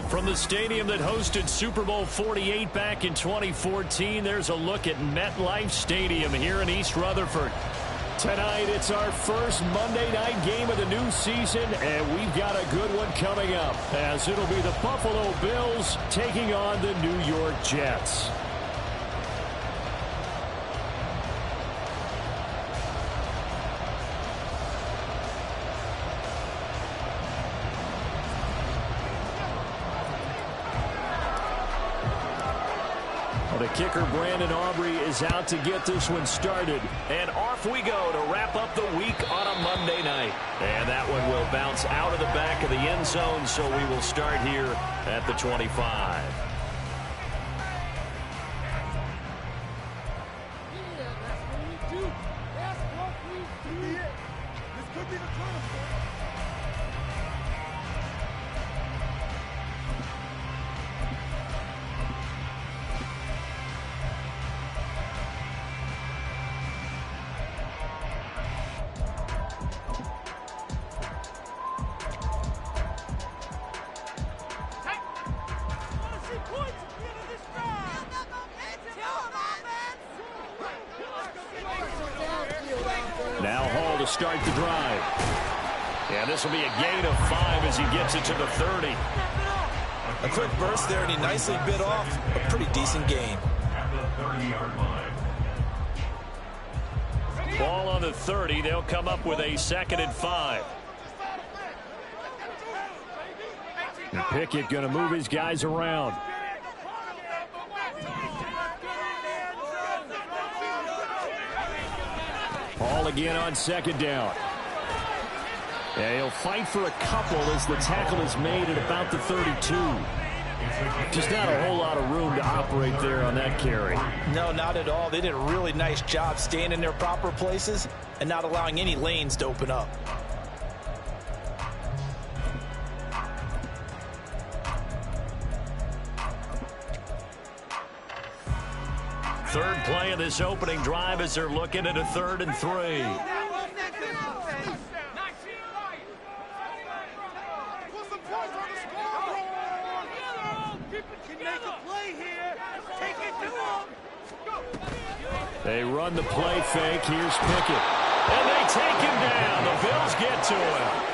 From the stadium that hosted Super Bowl 48 back in 2014, there's a look at MetLife Stadium here in East Rutherford. Tonight, it's our first Monday night game of the new season, and we've got a good one coming up, as it'll be the Buffalo Bills taking on the New York Jets. The kicker, Brandon Aubrey, is out to get this one started. And off we go to wrap up the week on a Monday night. And that one will bounce out of the back of the end zone, so we will start here at the 25. Now Hall to start the drive. And this will be a gain of 5 as he gets it to the 30. A quick burst there, and he nicely bit off a pretty decent gain. Ball on the 30. They'll come up with a 2nd and 5. And Pickett going to move his guys around. Hall again on 2nd down. Yeah, he'll fight for a couple as the tackle is made at about the 32. Just not a whole lot of room to operate there on that carry. No, not at all. They did a really nice job staying in their proper places and not allowing any lanes to open up. Third play of this opening drive as they're looking at a 3rd and 3. They run the play fake. Here's Pickett. And they take him down. The Bills get to him.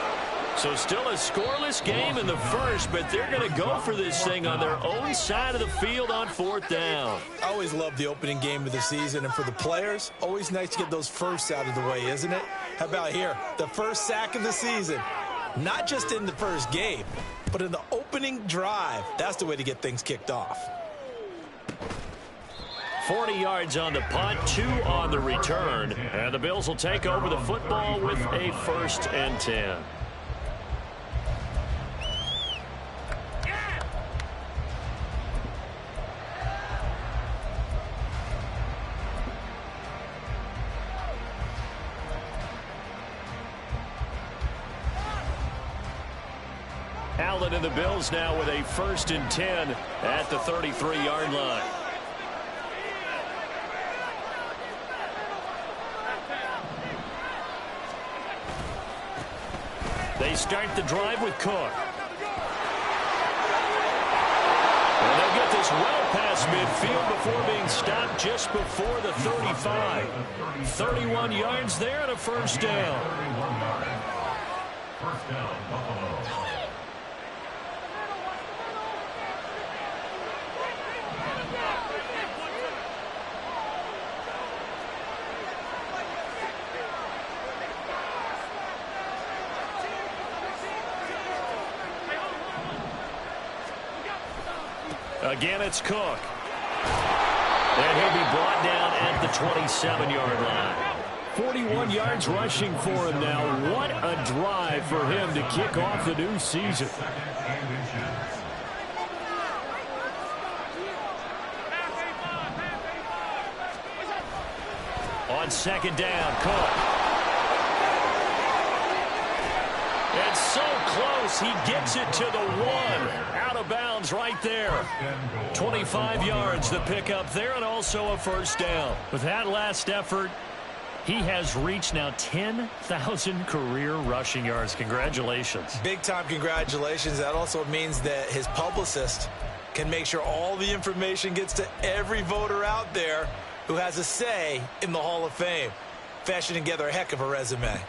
So still a scoreless game in the first, but they're going to go for this thing on their own side of the field on 4th down. I always love the opening game of the season, and for the players, always nice to get those firsts out of the way, isn't it? How about here, the first sack of the season? Not just in the first game, but in the opening drive. That's the way to get things kicked off. 40 yards on the punt, 2 on the return, and the Bills will take over the football with a 1st and 10. Allen and the Bills now with a 1st and 10 at the 33-yard line. They start the drive with Cook. And they'll get this well past midfield before being stopped just before the 35. 31 yards there and a 1st down. First down, Buffalo. Again, it's Cook. And he'll be brought down at the 27-yard line. 41 yards rushing for him now. What a drive for him to kick off the new season. On 2nd down, Cook. And so close, he gets it to the 1. Out of bounds right there. 25 yards the pickup there, and also a 1st down. With that last effort, he has reached now 10,000 career rushing yards. Congratulations. Big-time congratulations. That also means that his publicist can make sure all the information gets to every voter out there who has a say in the Hall of Fame. Fashioning together a heck of a resume.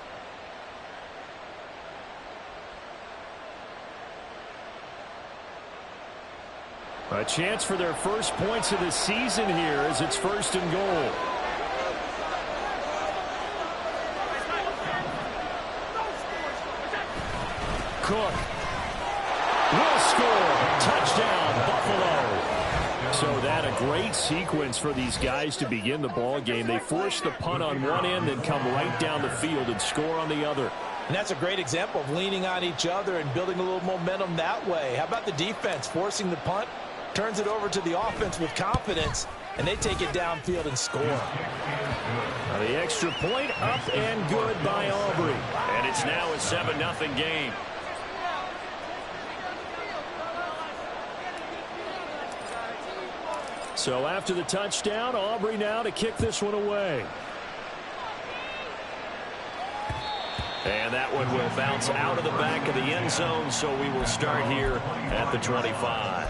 A chance for their first points of the season here as it's 1st and goal. Cook will score. Touchdown, Buffalo. So that a great sequence for these guys to begin the ball game. They force the punt on one end, then come right down the field and score on the other. And that's a great example of leaning on each other and building a little momentum that way. How about the defense forcing the punt? Turns it over to the offense with confidence, and they take it downfield and score. The extra point up and good by Aubrey. And it's now a 7-0 game. So after the touchdown, Aubrey now to kick this one away. And that one will bounce out of the back of the end zone, so we will start here at the 25.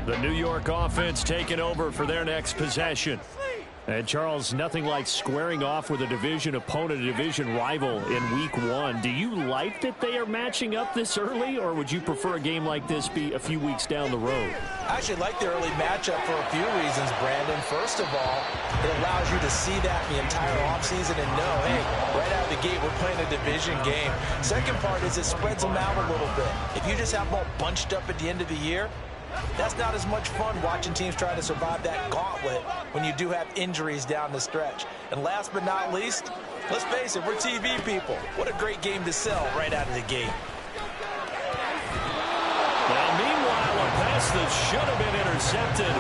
The New York offense taking over for their next possession. And, Charles, nothing like squaring off with a division opponent, a division rival in Week 1. Do you like that they are matching up this early, or would you prefer a game like this be a few weeks down the road? I actually like the early matchup for a few reasons, Brandon. First of all, it allows you to see that the entire offseason and know, hey, right out of the gate, we're playing a division game. Second part is it spreads them out a little bit. If you just have them all bunched up at the end of the year, that's not as much fun watching teams try to survive that gauntlet when you do have injuries down the stretch. And last but not least, let's face it, we're TV people. What a great game to sell right out of the gate. Now, meanwhile, a pass that should have been intercepted,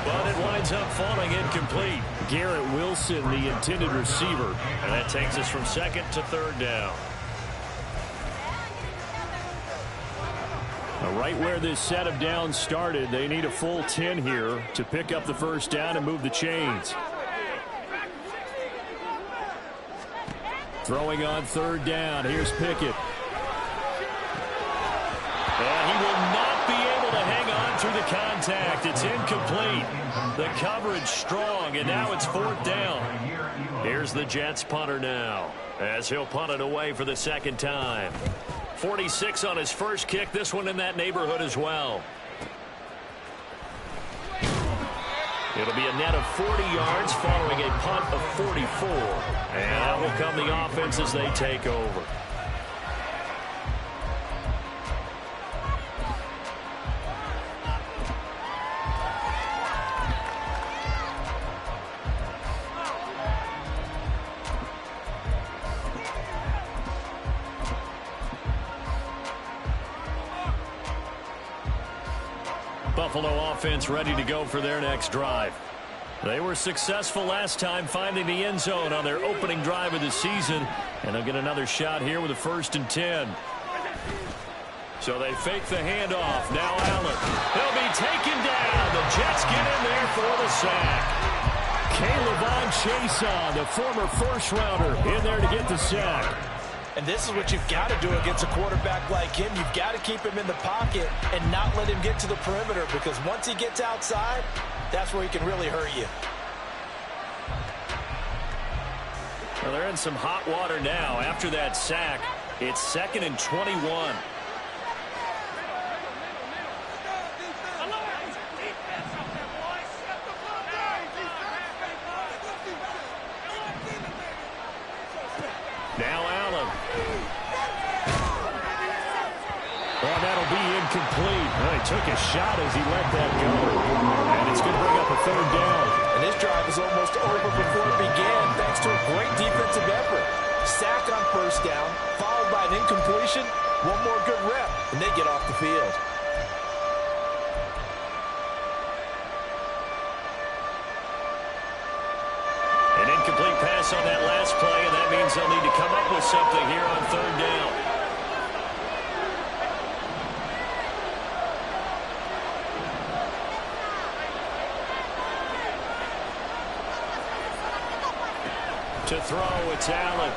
but it winds up falling incomplete. Garrett Wilson, the intended receiver. And that takes us from 2nd to 3rd down. Right where this set of downs started, they need a full 10 here to pick up the 1st down and move the chains. Throwing on 3rd down. Here's Pickett. And he will not be able to hang on through the contact. It's incomplete. The coverage strong, and now it's 4th down. Here's the Jets punter now, as he'll punt it away for the 2nd time. 46 on his first kick. This one in that neighborhood as well. It'll be a net of 40 yards following a punt of 44. And out will come the offense as they take over. Buffalo offense ready to go for their next drive. They were successful last time finding the end zone on their opening drive of the season, and they'll get another shot here with a 1st and 10. So they fake the handoff. Now Allen. He'll be taken down. The Jets get in there for the sack. Caleb Chason, the former first-rounder, in there to get the sack. And this is what you've got to do against a quarterback like him. You've got to keep him in the pocket and not let him get to the perimeter, because once he gets outside, that's where he can really hurt you. Well, they're in some hot water now. After that sack, it's 2nd and 21. Now Allen. Well, that'll be incomplete. Well, he took a shot as he let that go. And it's going to bring up a 3rd down. And this drive is almost over before it began, thanks to a great defensive effort. Sack on 1st down, followed by an incompletion. One more good rep, and they get off the field. An incomplete pass on that last play, and that means they'll need to come up with something here on 3rd down. To throw, it's Allen.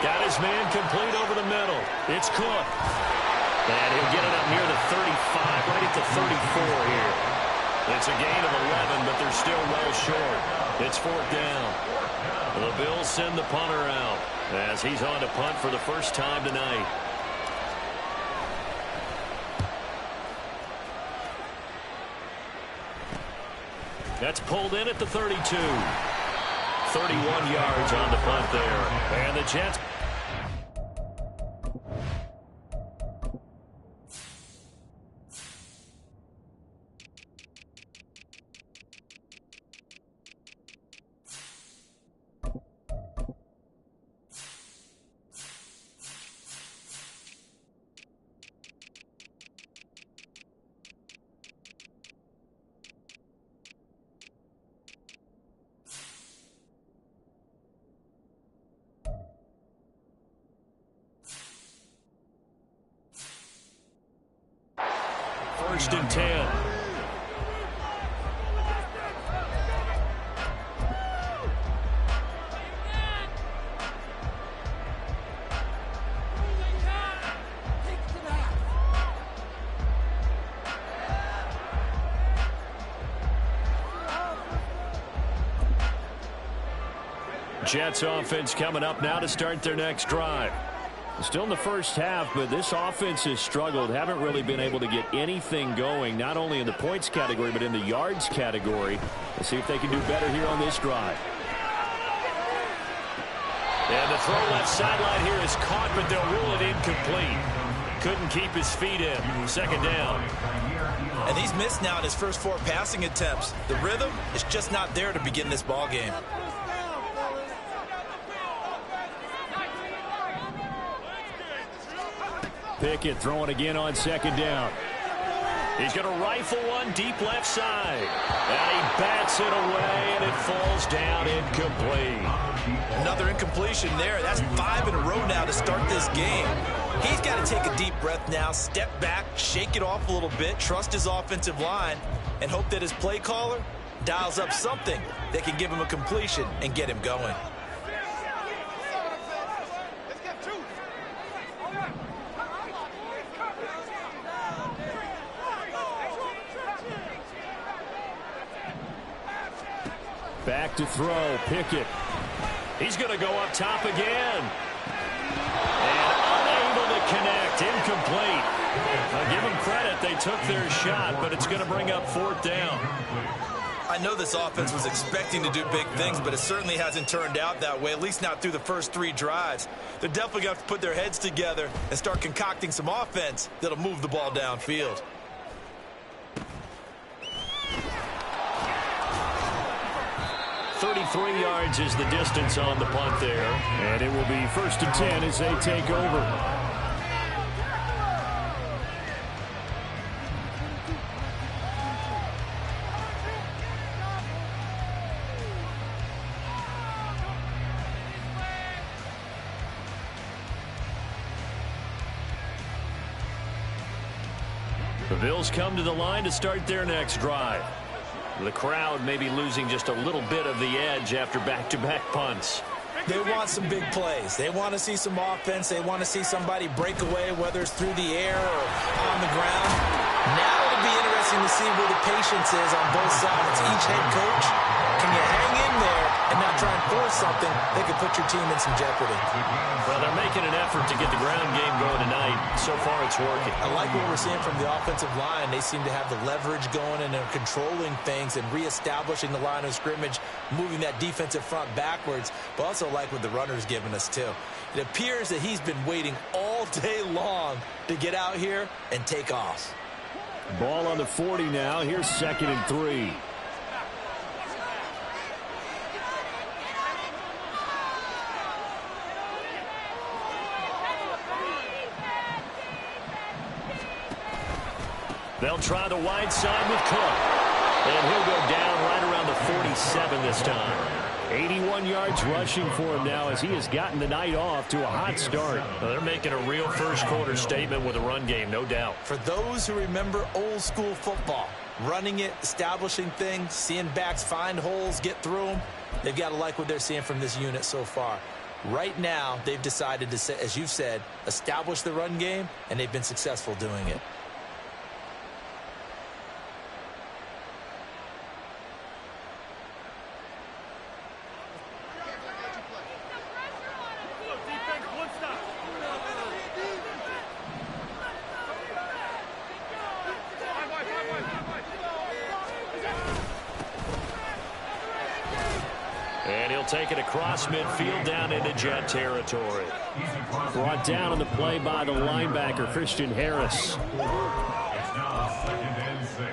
Got his man complete over the middle. It's Cook. And he'll get it up near the 35, right at the 34 here. It's a gain of 11, but they're still well short. It's 4th down. The Bills send the punter out as he's on to punt for the first time tonight. That's pulled in at the 32. 31 yards on the punt there. And the Jets. First and 10. Jets offense coming up now to start their next drive. Still in the first half, but this offense has struggled. Haven't really been able to get anything going, not only in the points category, but in the yards category. Let's see if they can do better here on this drive. And the throw left sideline here is caught, but they'll rule it incomplete. Couldn't keep his feet in. 2nd down. And he's missed now in his first 4 passing attempts. The rhythm is just not there to begin this ball game. Pickett throwing again on 2nd down. He's going to rifle one deep left side. And he bats it away, and it falls down incomplete. Another incompletion there. That's 5 in a row now to start this game. He's got to take a deep breath now, step back, shake it off a little bit, trust his offensive line, and hope that his play caller dials up something that can give him a completion and get him going. Back to throw, Pickett. He's going to go up top again. And unable to connect, incomplete. I'll give them credit, they took their shot, but it's going to bring up 4th down. I know this offense was expecting to do big things, but it certainly hasn't turned out that way, at least not through the first 3 drives. They're definitely going to have to put their heads together and start concocting some offense that'll move the ball downfield. 33 yards is the distance on the punt there. And it will be 1st and 10 as they take over. The Bills come to the line to start their next drive. The crowd may be losing just a little bit of the edge after back-to-back punts. They want some big plays. They want to see some offense. They want to see somebody break away, whether it's through the air or on the ground. Now it'll be interesting to see where the patience is on both sides. Each head coach, can you hang in there and not try and force something that could put your team in some jeopardy? Well, they're making an effort to get the ground game going tonight. So far, it's working. I like what we're seeing from the offensive line. They seem to have the leverage going and they're controlling things and reestablishing the line of scrimmage, moving that defensive front backwards, but also like what the runner's giving us, too. It appears that he's been waiting all day long to get out here and take off. Ball on the 40 now. Here's 2nd and 3. They'll try the wide side with Cook. And he'll go down right around the 47 this time. 81 yards rushing for him now as he has gotten the night off to a hot start. Well, they're making a real first-quarter statement with a run game, no doubt. For those who remember old-school football, running it, establishing things, seeing backs find holes, get through them, they've got to like what they're seeing from this unit so far. Right now, they've decided to, as you've said, establish the run game, and they've been successful doing it. And he'll take it across midfield down into Jet territory. Brought down on the play by the linebacker, Christian Harris. It's now 2nd and 6.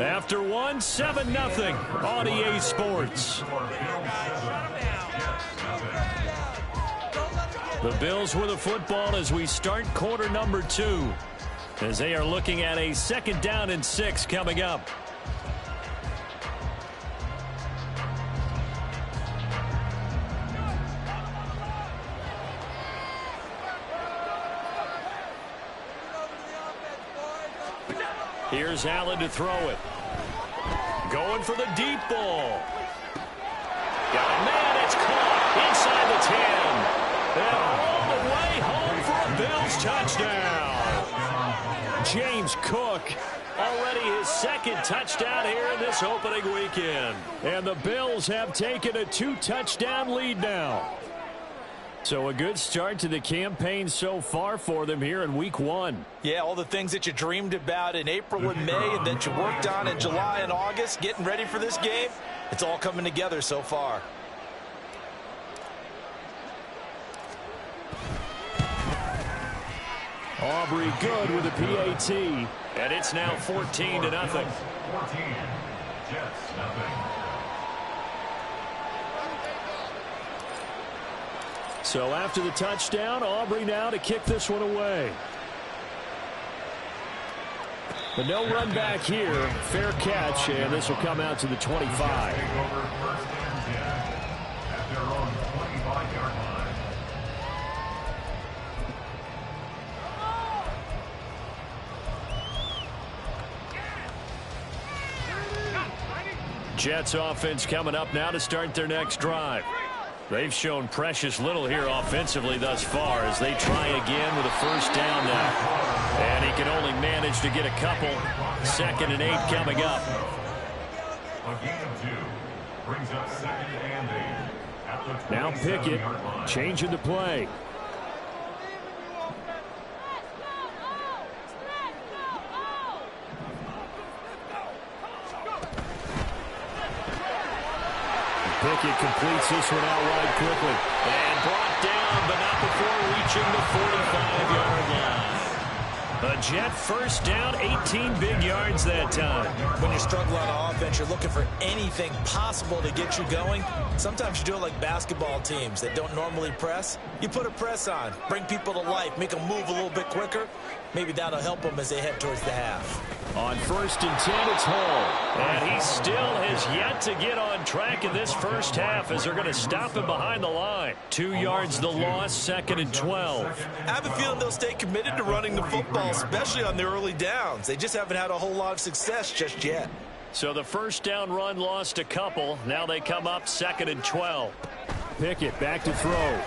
After one, 7-0 on EA Sports. The Bills with the football as we start quarter number 2. As they are looking at a 2nd down and 6 coming up. Here's Allen to throw it. Going for the deep ball. Got a man, it's caught inside the 10. And all the way home for a Bills touchdown. James Cook, already his 2nd touchdown here in this opening weekend. And the Bills have taken a 2-touchdown lead now. So a good start to the campaign so far for them here in week 1. Yeah, all the things that you dreamed about in April and May and that you worked on in July and August, getting ready for this game, it's all coming together so far. Aubrey good with a PAT. And it's now 14-0. 14. Jets, nothing. So after the touchdown, Aubrey now to kick this one away. But no run back here. Fair catch, and this will come out to the 25. Take over 1st and 10 at their own 25-yard line. Jets offense coming up now to start their next drive. They've shown precious little here offensively thus far as they try again with a 1st down now. And he can only manage to get a couple. 2nd and 8 coming up. A gain of 2 brings up 2nd and 8 at the 27-yard line. Now Pickett changing the play. Pickett completes this one out wide quickly. And brought down, but not before reaching the 45-yard line. A Jet first down, 18 big yards that time. When you're struggling on offense, you're looking for anything possible to get you going. Sometimes you do it like basketball teams that don't normally press. You put a press on, bring people to life, make them move a little bit quicker. Maybe that'll help them as they head towards the half. On 1st and 10, it's Hall. And he still has yet to get on track in this first half as they're going to stop him behind the line. 2 yards the loss, 2nd and 12. I have a feeling they'll stay committed to running the football, especially on the early downs. They just haven't had a whole lot of success just yet. So the first down run lost a couple. Now they come up 2nd and 12. Pickett back to throw.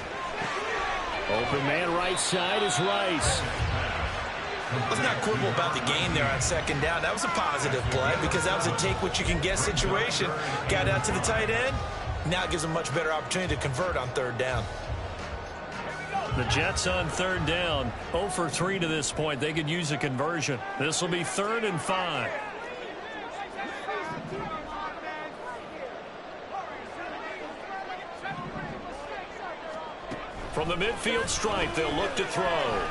Open man right side is Rice. Let's not quibble about the game there on 2nd down. That was a positive play because that was a take-what-you-can-get situation. Got out to the tight end. Now it gives them a much better opportunity to convert on 3rd down. The Jets on 3rd down. 0 for 3 to this point. They could use a conversion. This will be 3rd and 5. From the midfield stripe, they'll look to throw.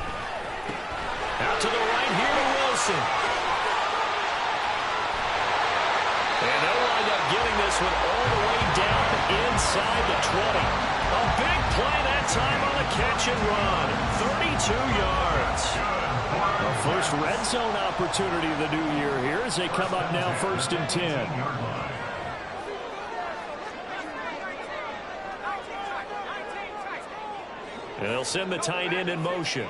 Out to the right here to Wilson. And they'll wind up getting this one all the way down inside the 20. A big play that time on the catch and run. 32 yards. A first red zone opportunity of the new year here as they come up now 1st and 10. And they'll send the tight end in motion.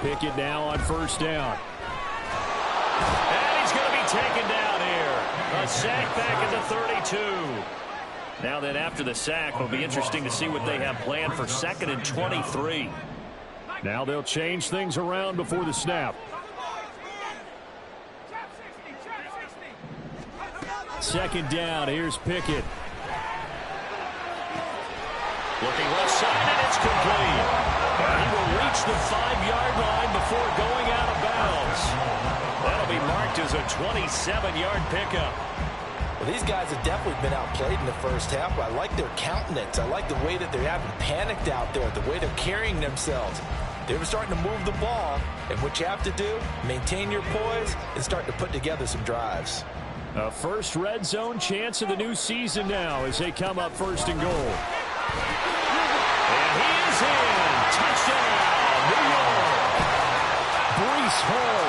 Pickett now on 1st down. And he's going to be taken down here. A sack back at the 32. Now then, after the sack, it'll be interesting to see what they have planned for 2nd and 23. Now they'll change things around before the snap. 2nd down. Here's Pickett. Looking left side, and it's complete. And he will reach the 5-yard line before going out of bounds. That'll be marked as a 27-yard pickup. Well, these guys have definitely been outplayed in the first half. I like their countenance. I like the way that they haven't panicked out there, the way they're carrying themselves. They were starting to move the ball, and what you have to do, maintain your poise and start to put together some drives. A first red zone chance of the new season now as they come up 1st and goal. And he is in. Touchdown, New York. Breece Hall,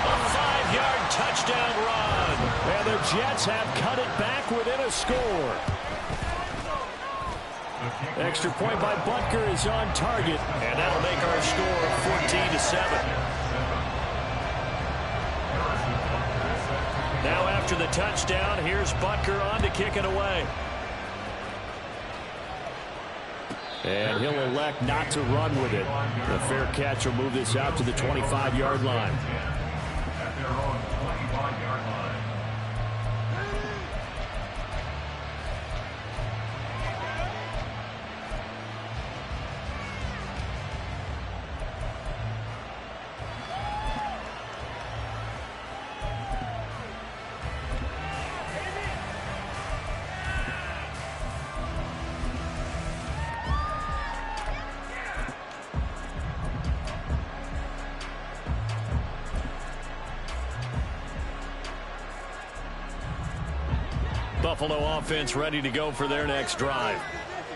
a 5-yard touchdown run. And the Jets have cut it back within a score. Extra point by Butker is on target. And that'll make our score 14-7. Now after the touchdown, here's Butker on to kick it away. And he'll elect not to run with it. The fair catch will move this out to the 25-yard line. At their own 25-yard line. Buffalo offense ready to go for their next drive.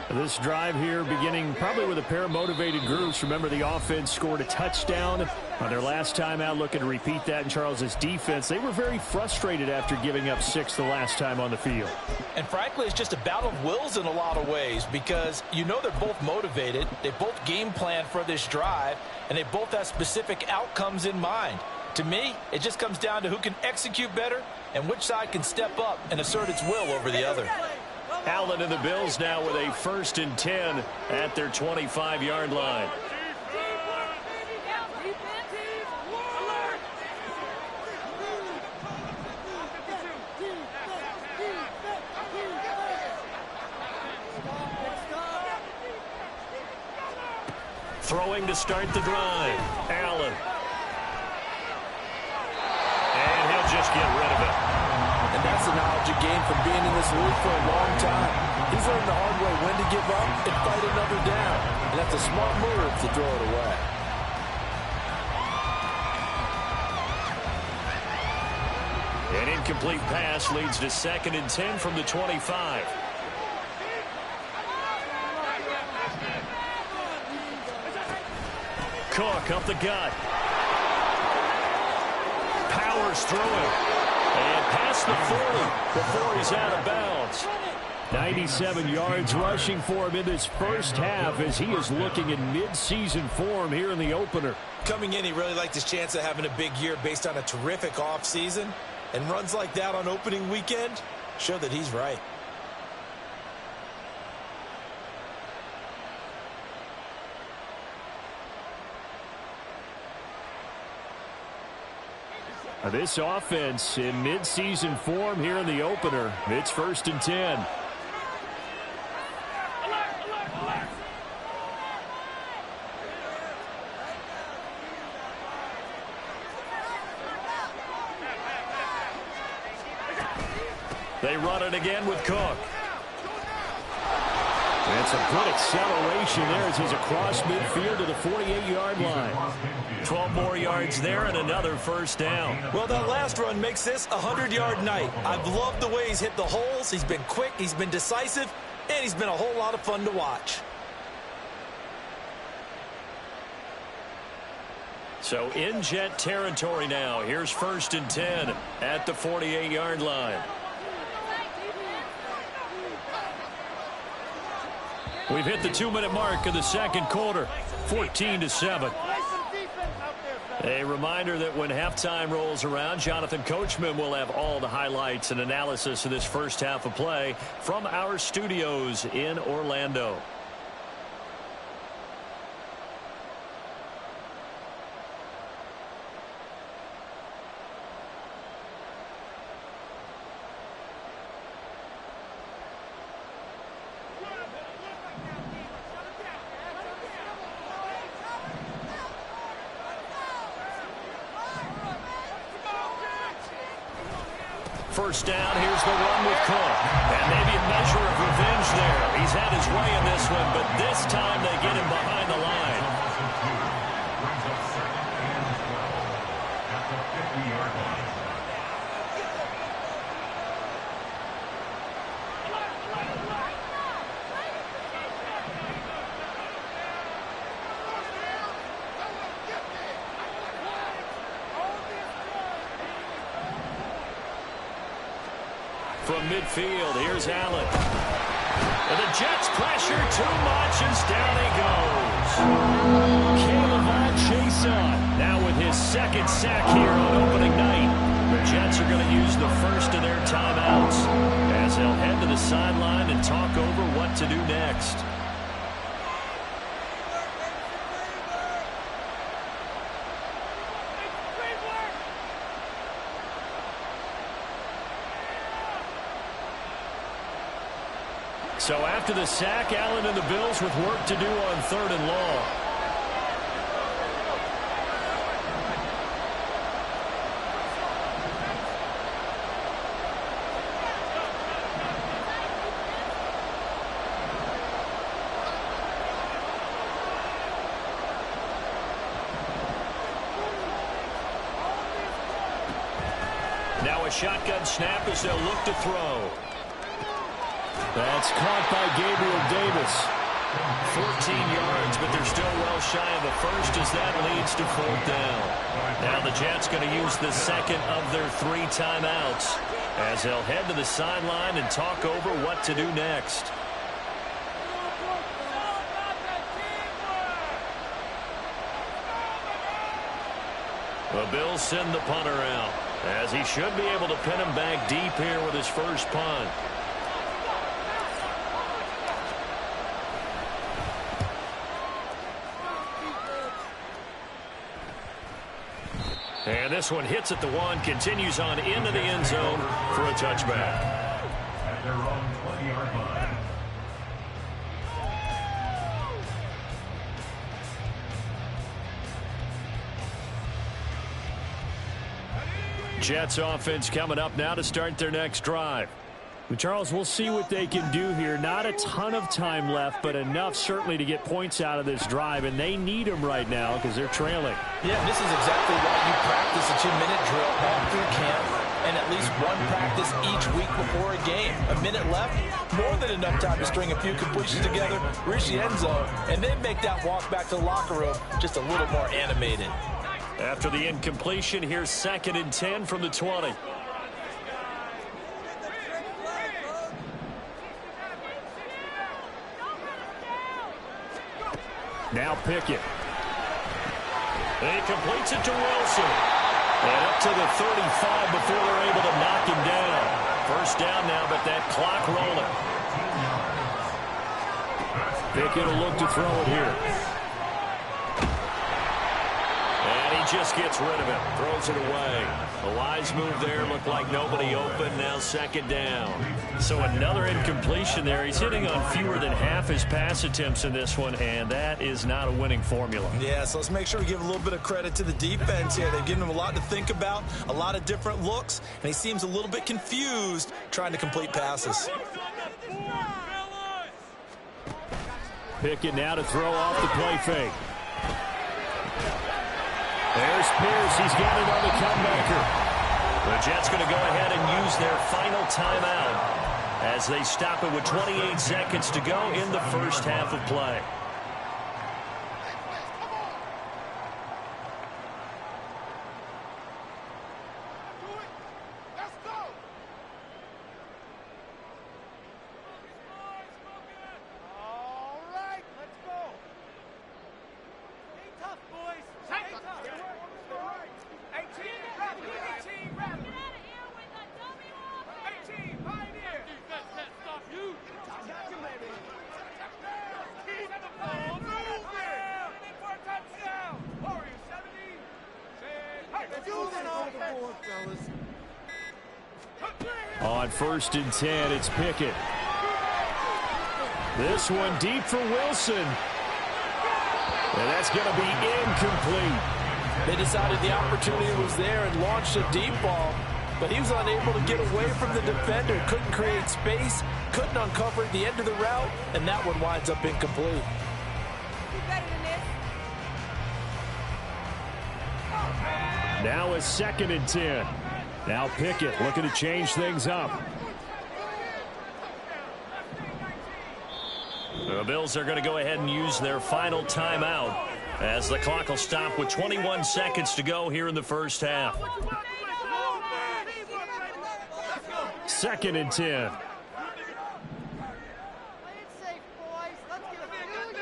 This drive here beginning probably with a pair of motivated groups. Remember, the offense scored a touchdown on their last time out. Looking to repeat that in Charles's defense. They were very frustrated after giving up 6 the last time on the field. And frankly, it's just a battle of wills in a lot of ways because you know they're both motivated. They both game plan for this drive, and they both have specific outcomes in mind. To me, it just comes down to who can execute better and which side can step up and assert its will over the other. Allen and the Bills now with a 1st and 10 at their 25-yard line. Throwing to start the drive. Allen. And he'll just get rid of it. And that's the knowledge of game from being in this league for a long time. He's learned the hard way when to give up and fight another down. And that's a smart move to throw it away. An incomplete pass leads to 2nd and 10 from the 25. Cook up the gut. Powers through it. And past the 40 before he's out of bounds. 97 yards rushing for him in this first half as he is looking in mid-season form here in the opener. Coming in, he really liked his chance of having a big year based on a terrific offseason. And runs like that on opening weekend show that he's right. This offense in mid-season form here in the opener. It's 1st and 10. They run it again with Cook. And some good acceleration there as he's across midfield to the 48-yard line. 12 more yards there and another first down. Well, that last run makes this a 100-yard night. I've loved the way he's hit the holes. He's been quick, he's been decisive, and he's been a whole lot of fun to watch. So in Jet territory now. Here's 1st and 10 at the 48-yard line. We've hit the 2-minute mark of the second quarter, 14-7. A reminder that when halftime rolls around, Jonathan Coachman will have all the highlights and analysis of this first half of play from our studios in Orlando. First down, here's the one with Cook. And maybe a measure of revenge there. He's had his way in this one, but this time they get him behind the line. Brings up 2nd and 12 at the 50-yard line. From midfield, here's Allen. And the Jets pressure too much as down he goes. Caleb Chason now with his 2nd sack here on opening night. The Jets are going to use the first of their timeouts as they'll head to the sideline and talk over what to do next. So after the sack, Allen and the Bills with work to do on 3rd and long. Now a shotgun snap as they'll look to throw. That's caught by Gabriel Davis. 14 yards, but they're still well shy of the first as that leads to 4th down. Now the Jets going to use the 2nd of their 3 timeouts as they'll head to the sideline and talk over what to do next. The Bills send the punter out as he should be able to pin him back deep here with his first punt. And this one hits at the 1, continues on into the end zone for a touchback. At their own 20-yard line. Jets offense coming up now to start their next drive. Charles, we'll see what they can do here. Not a ton of time left, but enough certainly to get points out of this drive, and they need them right now because they're trailing. Yeah, this is exactly why you practice a 2-minute drill all through camp and at least one practice each week before a game. A minute left, more than enough time to string a few completions together, reach the end zone, and then make that walk back to the locker room just a little more animated. After the incompletion, here's 2nd and 10 from the 20. Now Pickett. He completes it to Wilson. And up to the 35 before they're able to knock him down. First down now, but that clock rolling. Pickett will look to throw it here. And he just gets rid of it. Throws it away. A wise move there. Looked like nobody open. Now 2nd down. So another incompletion there. He's hitting on fewer than half his pass attempts in this one, and that is not a winning formula. Yeah, so let's make sure we give a little bit of credit to the defense here. They've given him a lot to think about, a lot of different looks, and he seems a little bit confused trying to complete passes. Pickett now to throw off the play fake. There's Pierce. He's got it on the comebacker. The Jets going to go ahead and use their final timeout as they stop it with 28 seconds to go in the first half of play. On 1st and 10, it's Pickett. This one deep for Wilson. And that's going to be incomplete. They decided the opportunity was there and launched a deep ball, but he was unable to get away from the defender. Couldn't create space, couldn't uncover the end of the route, and that one winds up incomplete. Now a 2nd and 10. Now Pickett looking to change things up. The Bills are going to go ahead and use their final timeout as the clock will stop with 21 seconds to go here in the first half. 2nd and 10.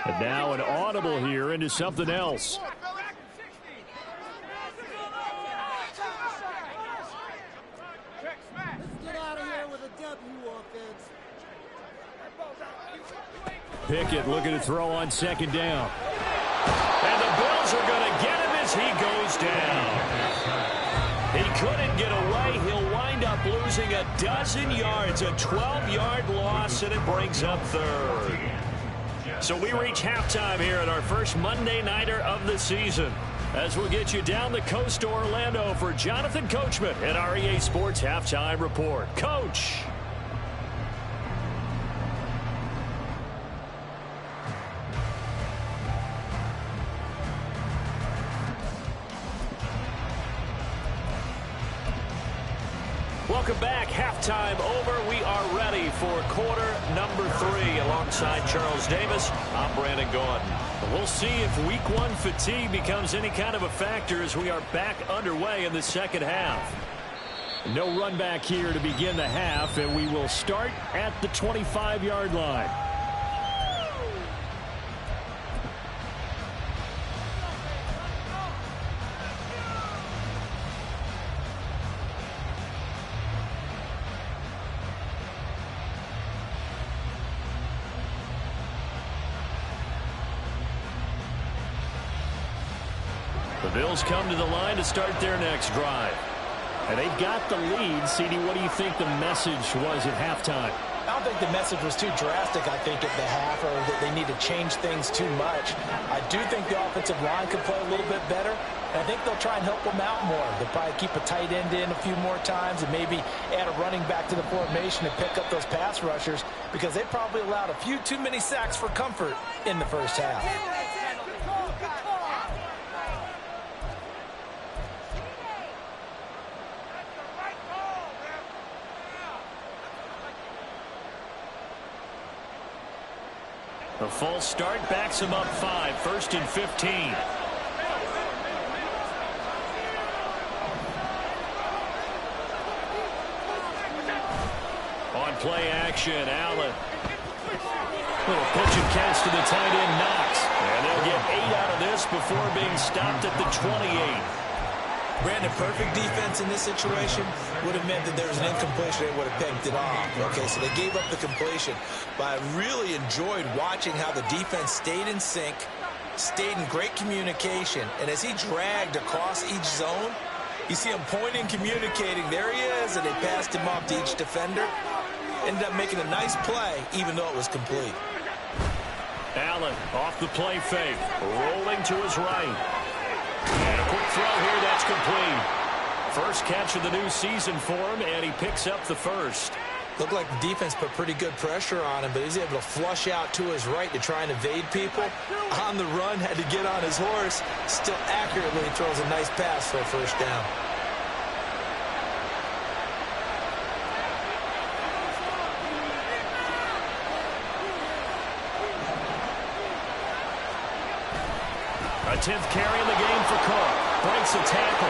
And now an audible here into something else. Pickett looking to throw on 2nd down. And the Bills are going to get him as he goes down. He couldn't get away. He'll wind up losing a dozen yards, a 12-yard loss, and it brings up 3rd. So we reach halftime here at our first Monday Nighter of the season, as we'll get you down the coast to Orlando for Jonathan Coachman at our EA Sports Halftime Report. Coach. Welcome back. Halftime over. We are ready for quarter number 3 alongside Charles Davis. I'm Brandon Gordon. We'll see if week 1 fatigue becomes any kind of a factor as we are back underway in the second half. No run back here to begin the half, and we will start at the 25-yard line. The Bills come to the line to start their next drive. And they've got the lead. CD, what do you think the message was at halftime? I don't think the message was too drastic, I think, at the half, or that they need to change things too much. I do think the offensive line could play a little bit better, And I think they'll try and help him out more. They'll probably keep a tight end in a few more times and maybe add a running back to the formation and pick up those pass rushers because they probably allowed a few too many sacks for comfort in the first half. The false start backs him up 5, 1st and 15. On play action, Allen. Little pitch and catch to the tight end, Knox. And they'll get 8 out of this before being stopped at the 28. Brandon, perfect defense in this situation would have meant that there was an incompletion. They would have picked it off. Okay, so they gave up the completion. But I really enjoyed watching how the defense stayed in sync, stayed in great communication. And as he dragged across each zone, you see him pointing, communicating. There he is, and they passed him off to each defender. Ended up making a nice play, even though it was complete. Allen off the play fake, rolling to his right. And a quick throw here, that's complete. First catch of the new season for him, and he picks up the first. Looked like the defense put pretty good pressure on him, but he's able to flush out to his right to try and evade people. On the run, had to get on his horse. Still accurately throws a nice pass for a first down. A 10th carry in the game for Cook. Breaks a tackle.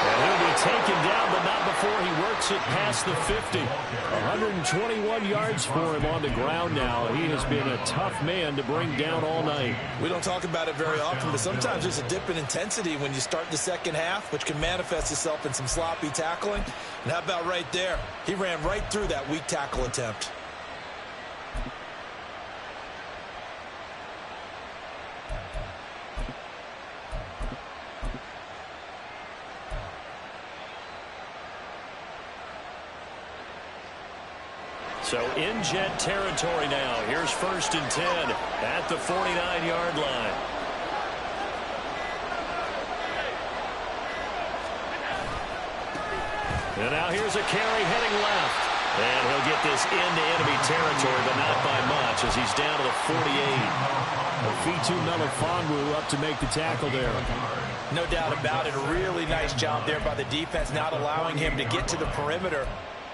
And he'll be taken down, but not before he works it past the 50. 121 yards for him on the ground now. He has been a tough man to bring down all night. We don't talk about it very often, but sometimes there's a dip in intensity when you start the second half, which can manifest itself in some sloppy tackling. And how about right there? He ran right through that weak tackle attempt. So in Jet territory now. Here's 1st and 10 at the 49-yard line. And now here's a carry heading left. And he'll get this into enemy territory, but not by much as he's down to the 48. Fitu Melifonwu up to make the tackle there. No doubt about it. A really nice job there by the defense, not allowing him to get to the perimeter.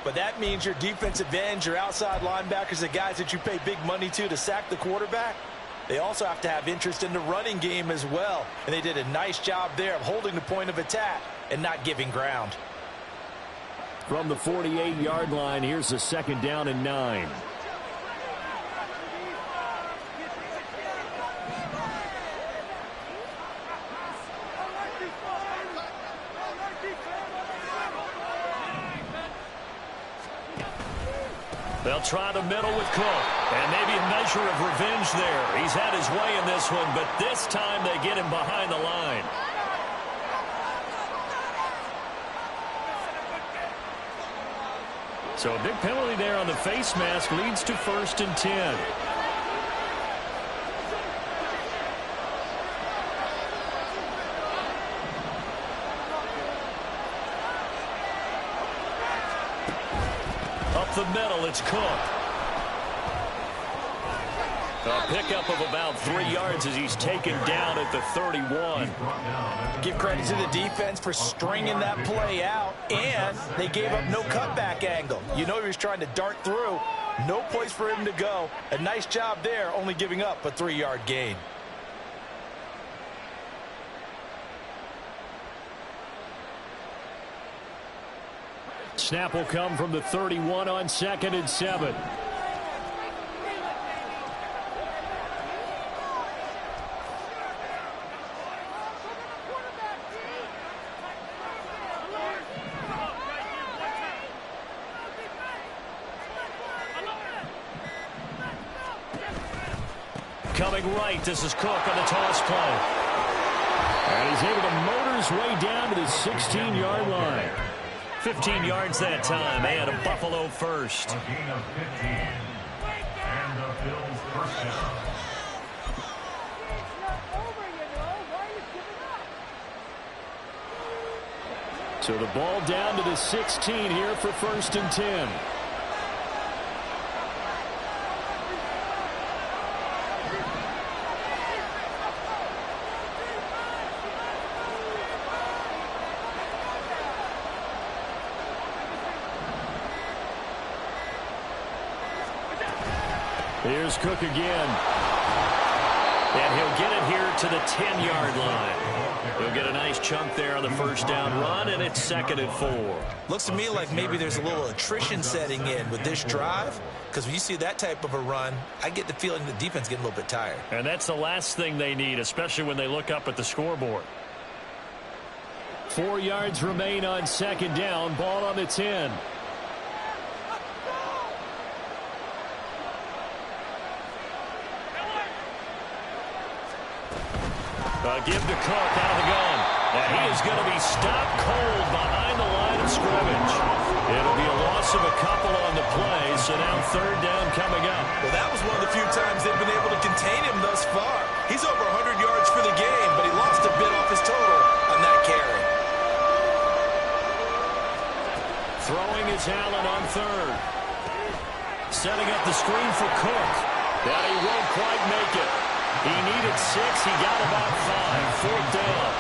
But that means your defensive ends, your outside linebackers, the guys that you pay big money to sack the quarterback, they also have to have interest in the running game as well. And they did a nice job there of holding the point of attack and not giving ground. From the 48-yard line, here's a 2nd down and 9. They'll try the middle with Cook. And maybe a measure of revenge there. He's had his way in this one, but this time they get him behind the line. So a big penalty there on the face mask leads to 1st and 10. Up the middle, it's Cook. A pickup of about 3 yards as he's taken down at the 31. Give credit to the defense for stringing that play out, and they gave up no cutback angle. You know he was trying to dart through. No place for him to go. A nice job there, only giving up a 3-yard gain. Snap will come from the 31 on 2nd and 7. Coming right, this is Cook on the toss play. And he's able to motor his way down to the 16-yard line. 15 yards that time, and a Buffalo first. A gain of 15. And the Bills first down. So the ball down to the 16 here for 1st and 10. Here's Cook again. And he'll get it here to the 10-yard line. He'll get a nice chunk there on the first down run, and it's 2nd and 4. Looks to me like maybe there's a little attrition setting in with this drive, because when you see that type of a run, I get the feeling the defense getting a little bit tired. And that's the last thing they need, especially when they look up at the scoreboard. 4 yards remain on 2nd down. Ball on the 10. Give to Cook out of the gun. And he is going to be stopped cold behind the line of scrimmage. It'll be a loss of a couple on the play, so now 3rd down coming up. Well, that was one of the few times they've been able to contain him thus far. He's over 100 yards for the game, but he lost a bit off his total on that carry. Throwing is Allen on 3rd. Setting up the screen for Cook. That he won't quite make it. He needed 6. He got about 5. 4th down.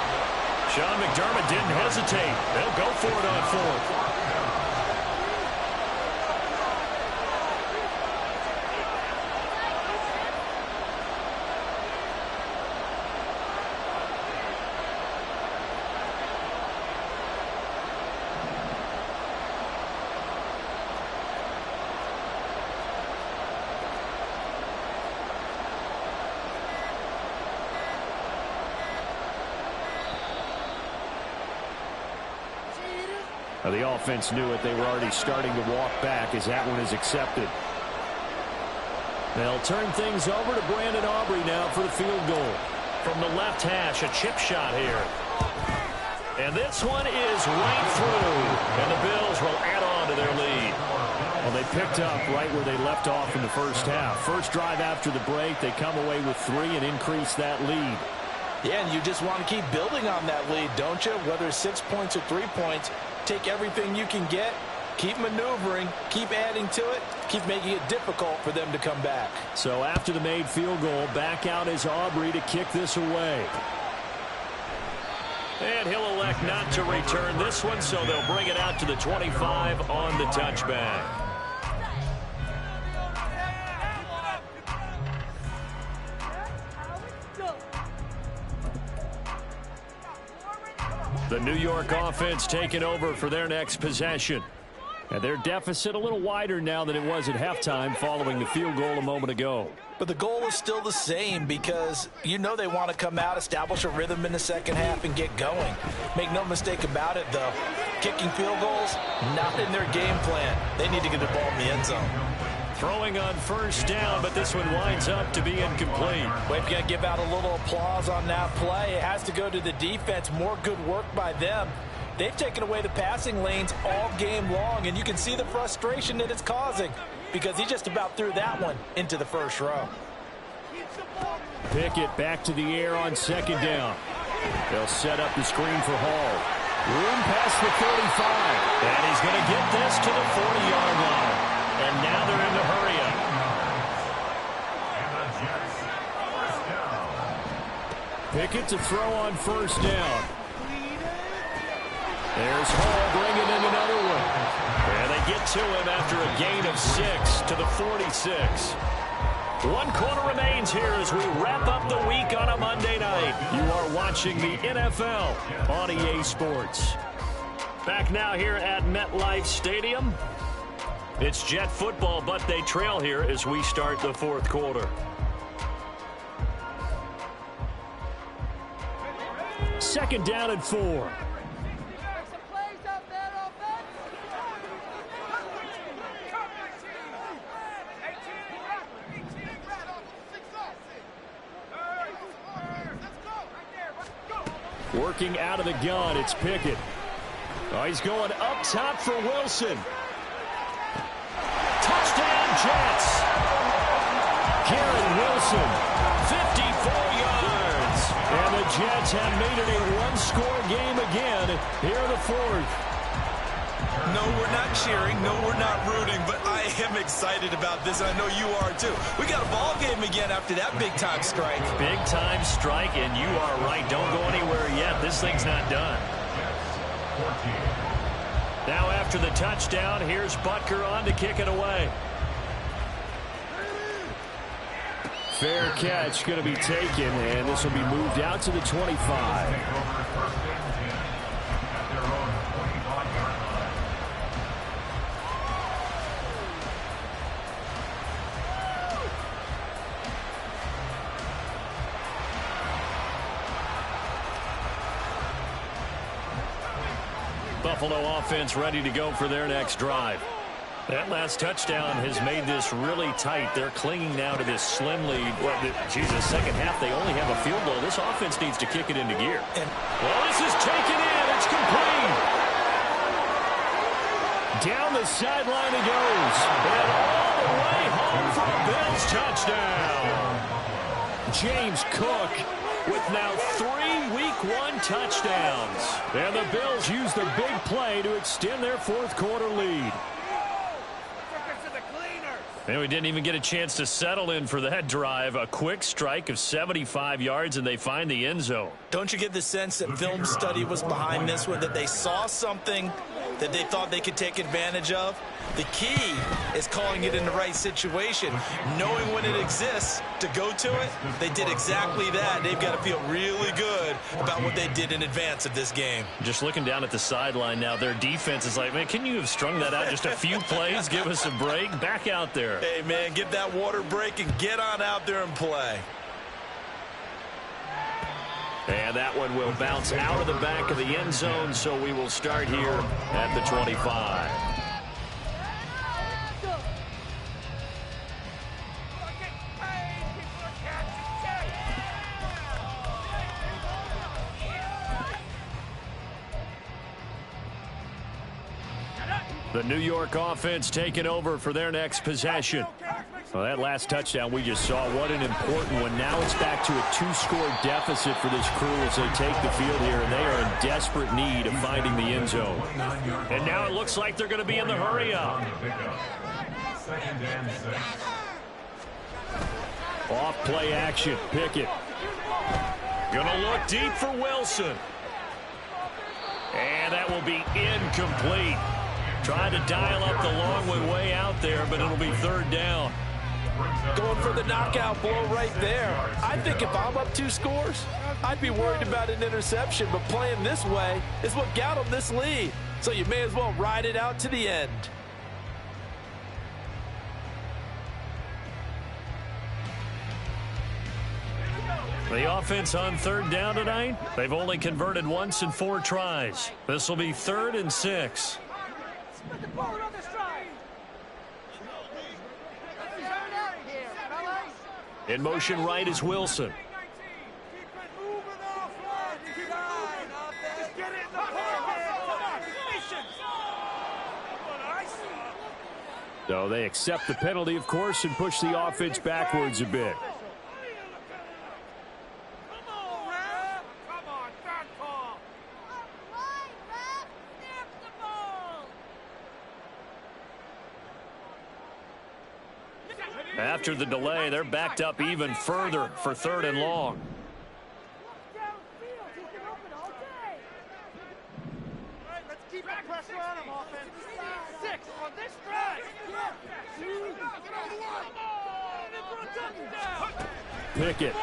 Sean McDermott didn't hesitate. They'll go for it on 4th. The offense knew it. They were already starting to walk back as that one is accepted. They'll turn things over to Brandon Aubrey now for the field goal. From the left hash, a chip shot here. And this one is right through. And the Bills will add on to their lead. Well, they picked up right where they left off in the first half. First drive after the break, they come away with 3 and increase that lead. Yeah, and you just want to keep building on that lead, don't you? Whether it's 6 points or 3 points, take everything you can get, keep maneuvering, keep adding to it, keep making it difficult for them to come back. So after the made field goal, back out is Aubrey to kick this away. And he'll elect not to return this one, so they'll bring it out to the 25 on the touchback. The New York offense taking over for their next possession. And their deficit a little wider now than it was at halftime following the field goal a moment ago. But the goal is still the same because you know they want to come out, establish a rhythm in the second half, and get going. Make no mistake about it, though. Kicking field goals, not in their game plan. They need to get the ball in the end zone. Throwing on first down, but this one winds up to be incomplete. We've got to give out a little applause on that play. It has to go to the defense. More good work by them. They've taken away the passing lanes all game long, and you can see the frustration that it's causing because he just about threw that one into the first row. Pickett back to the air on second down. They'll set up the screen for Hall. Room past the 35. And he's going to get this to the 40-yard line. And now they're in the hurry-up. Pickett to throw on first down. There's Hall bringing in another one. And they get to him after a gain of 6 to the 46. 1 quarter remains here as we wrap up the week on a Monday night. You are watching the NFL on EA Sports. Back now here at MetLife Stadium. It's Jet football, but they trail here as we start the fourth quarter. Second down and 4. Working out of the gun, it's Pickett. Oh, he's going up top for Wilson. Touchdown, Jets. Garrett Wilson, 54 yards. And the Jets have made it a one-score game again here in the fourth. No, we're not cheering. No, we're not rooting, but I am excited about this. I know you are, too. We got a ball game again after that big-time strike. Big-time strike, and you are right. Don't go anywhere yet. This thing's not done. Now after the touchdown, here's Butker on to kick it away. Fair catch going to be taken, and this will be moved out to the 25. Buffalo offense ready to go for their next drive. That last touchdown has made this really tight. They're clinging now to this slim lead. Well, Jesus, second half, they only have a field goal. This offense needs to kick it into gear. Well, this is taken in. It's complete. Down the sideline he goes. And all the way home for a Bills touchdown. James Cook with now 3 Week 1 touchdowns. And the Bills use the big play to extend their fourth quarter lead. And we didn't even get a chance to settle in for that drive. A quick strike of 75 yards, and they find the end zone. Don't you get the sense that film study was behind this one, that they saw something that they thought they could take advantage of? The key is calling it in the right situation, knowing when it exists to go to it. They did exactly that. They've got to feel really good about what they did in advance of this game. Just looking down at the sideline now, their defense is like, man, can you have strung that out just a few plays? Give us a break. Back out there. Hey, man, get that water break and get on out there and play. And that one will bounce out of the back of the end zone, so we will start here at the 25. The New York offense taking over for their next possession. Well, that last touchdown we just saw, what an important one. Now it's back to a 2-score deficit for this crew as they take the field here, and they are in desperate need of finding the end zone. And now it looks like they're going to be in the hurry-up. Off play action, Pickett. Gonna look deep for Wilson. And that will be incomplete. Trying to dial up the long one way out there, but it'll be third down. Going for the knockout blow right there. I think if I'm up 2 scores, I'd be worried about an interception, but playing this way is what got them this lead. So you may as well ride it out to the end. The offense on third down tonight, they've only converted once in 4 tries. This will be 3rd and 6. In motion right is Wilson. So they accept the penalty, of course, and push the offense backwards a bit. After the delay, they're backed up even further for 3rd and long. Let's keep that pressure on him, offense. 6 on this drive. Pickett.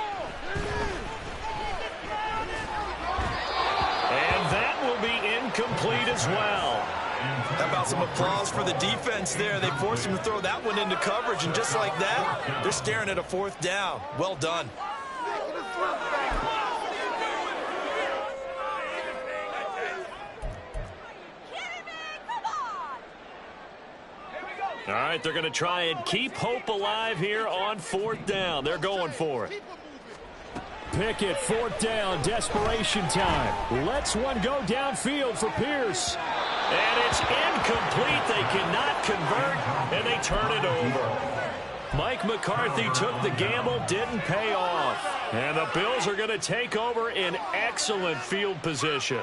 And that will be incomplete as well. How about some applause for the defense there? They forced him to throw that one into coverage, and just like that, they're staring at a 4th down. Well done. All right, they're going to try and keep hope alive here on 4th down. They're going for it. Pickett, 4th down, desperation time. Lets one go downfield for Pierce. And it's incomplete. They cannot convert, and they turn it over. Mike McCarthy took the gamble, didn't pay off. And the Bills are going to take over in excellent field position.